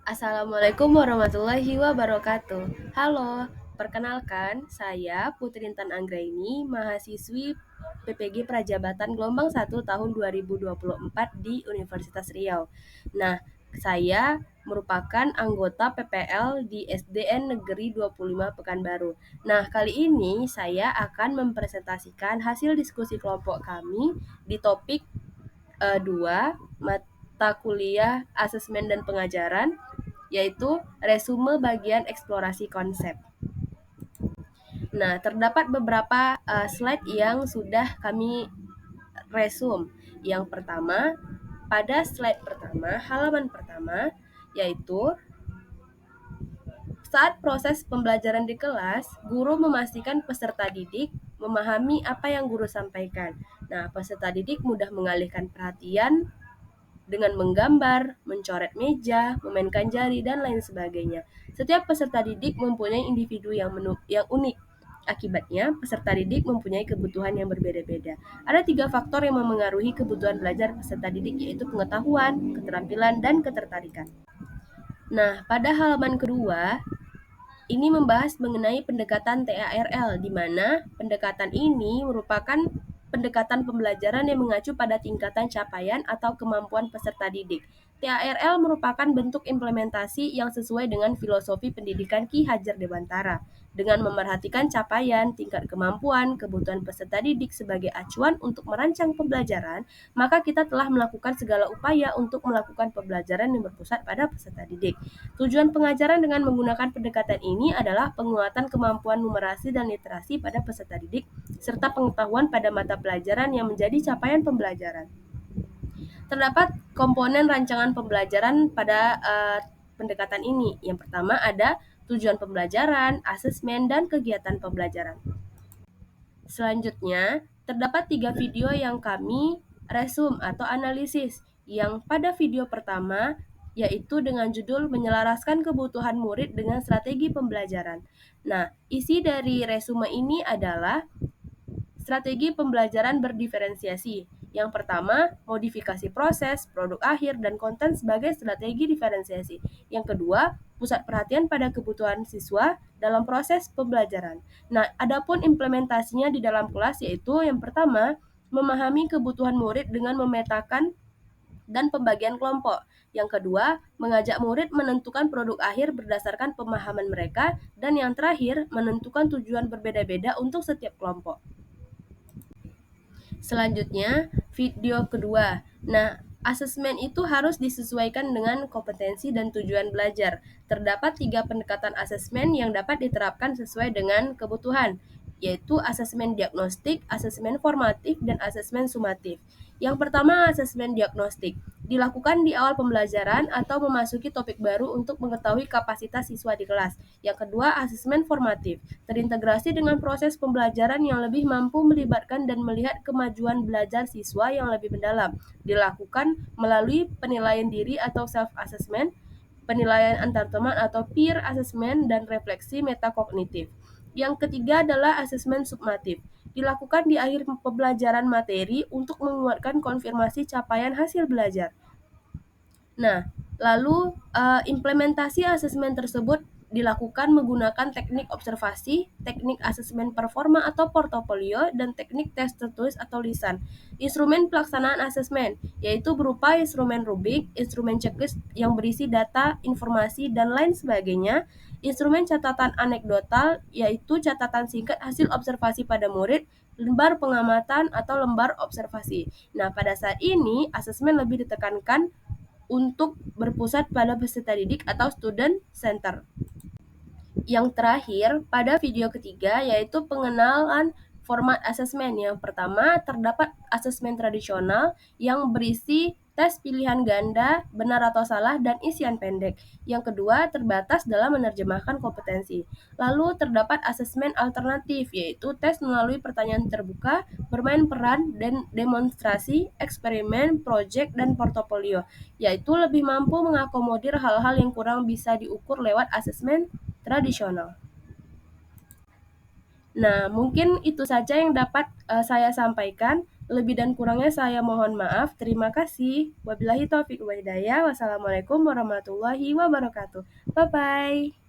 Assalamualaikum warahmatullahi wabarakatuh. Halo, perkenalkan saya Putri Intan Anggraini, mahasiswi PPG Prajabatan Gelombang 1 tahun 2024 di Universitas Riau. Nah, saya merupakan anggota PPL di SDN Negeri 25 Pekanbaru. Nah, kali ini saya akan mempresentasikan hasil diskusi kelompok kami di topik 2 mata kuliah asesmen dan pengajaran, yaitu resume bagian eksplorasi konsep. Nah, terdapat beberapa slide yang sudah kami resum. Yang pertama, pada slide pertama, halaman pertama, yaitu saat proses pembelajaran di kelas, guru memastikan peserta didik memahami apa yang guru sampaikan. Nah, peserta didik mudah mengalihkan perhatian dengan menggambar, mencoret meja, memainkan jari, dan lain sebagainya. Setiap peserta didik mempunyai individu yang unik. Akibatnya, peserta didik mempunyai kebutuhan yang berbeda-beda. Ada 3 faktor yang memengaruhi kebutuhan belajar peserta didik, yaitu pengetahuan, keterampilan, dan ketertarikan. Nah, pada halaman kedua, ini membahas mengenai pendekatan TARL, di mana pendekatan ini merupakan pendekatan pembelajaran yang mengacu pada tingkatan capaian atau kemampuan peserta didik. TARL merupakan bentuk implementasi yang sesuai dengan filosofi pendidikan Ki Hajar Dewantara, dengan memerhatikan capaian, tingkat kemampuan, kebutuhan peserta didik sebagai acuan untuk merancang pembelajaran, maka kita telah melakukan segala upaya untuk melakukan pembelajaran yang berpusat pada peserta didik. Tujuan pengajaran dengan menggunakan pendekatan ini adalah penguatan kemampuan numerasi dan literasi pada peserta didik, serta pengetahuan pada mata pelajaran yang menjadi capaian pembelajaran. Terdapat komponen rancangan pembelajaran pada pendekatan ini. Yang pertama ada tujuan pembelajaran, asesmen, dan kegiatan pembelajaran. Selanjutnya, terdapat 3 video yang kami resum atau analisis. Yang pada video pertama, yaitu dengan judul menyelaraskan kebutuhan murid dengan strategi pembelajaran. Nah, isi dari resume ini adalah strategi pembelajaran berdiferensiasi. Yang pertama, modifikasi proses, produk akhir, dan konten sebagai strategi diferensiasi. Yang kedua, pusat perhatian pada kebutuhan siswa dalam proses pembelajaran. Nah, adapun implementasinya di dalam kelas yaitu yang pertama, memahami kebutuhan murid dengan memetakan dan pembagian kelompok. Yang kedua, mengajak murid menentukan produk akhir berdasarkan pemahaman mereka. Dan yang terakhir, menentukan tujuan berbeda-beda untuk setiap kelompok. Selanjutnya, video kedua. Nah, asesmen itu harus disesuaikan dengan kompetensi dan tujuan belajar. Terdapat 3 pendekatan asesmen yang dapat diterapkan sesuai dengan kebutuhan, yaitu asesmen diagnostik, asesmen formatif, dan asesmen sumatif. Yang pertama, asesmen diagnostik. Dilakukan di awal pembelajaran atau memasuki topik baru untuk mengetahui kapasitas siswa di kelas. Yang kedua, asesmen formatif. Terintegrasi dengan proses pembelajaran yang lebih mampu melibatkan dan melihat kemajuan belajar siswa yang lebih mendalam. Dilakukan melalui penilaian diri atau self-assessment, penilaian antar teman atau peer assessment, dan refleksi metakognitif. Yang ketiga adalah asesmen sumatif. Dilakukan di akhir pembelajaran materi untuk menguatkan konfirmasi capaian hasil belajar. Nah, lalu implementasi asesmen tersebut dilakukan menggunakan teknik observasi, teknik asesmen performa atau portofolio, dan teknik tes tertulis atau lisan. Instrumen pelaksanaan asesmen, yaitu berupa instrumen rubrik, instrumen checklist yang berisi data, informasi, dan lain sebagainya. Instrumen catatan anekdotal, yaitu catatan singkat hasil observasi pada murid, lembar pengamatan, atau lembar observasi. Nah, pada saat ini, asesmen lebih ditekankan untuk berpusat pada peserta didik atau student center. Yang terakhir, pada video ketiga yaitu pengenalan format asesmen. Yang pertama, terdapat asesmen tradisional yang berisi tes pilihan ganda, benar atau salah, dan isian pendek. Yang kedua, terbatas dalam menerjemahkan kompetensi. Lalu terdapat asesmen alternatif, yaitu tes melalui pertanyaan terbuka, bermain peran, dan demonstrasi, eksperimen, proyek, dan portofolio, yaitu lebih mampu mengakomodir hal-hal yang kurang bisa diukur lewat asesmen tradisional. Nah, mungkin itu saja yang dapat saya sampaikan. Lebih dan kurangnya saya mohon maaf. Terima kasih. Wabillahi taufiq wal hidayah. Wassalamualaikum warahmatullahi wabarakatuh. Bye-bye.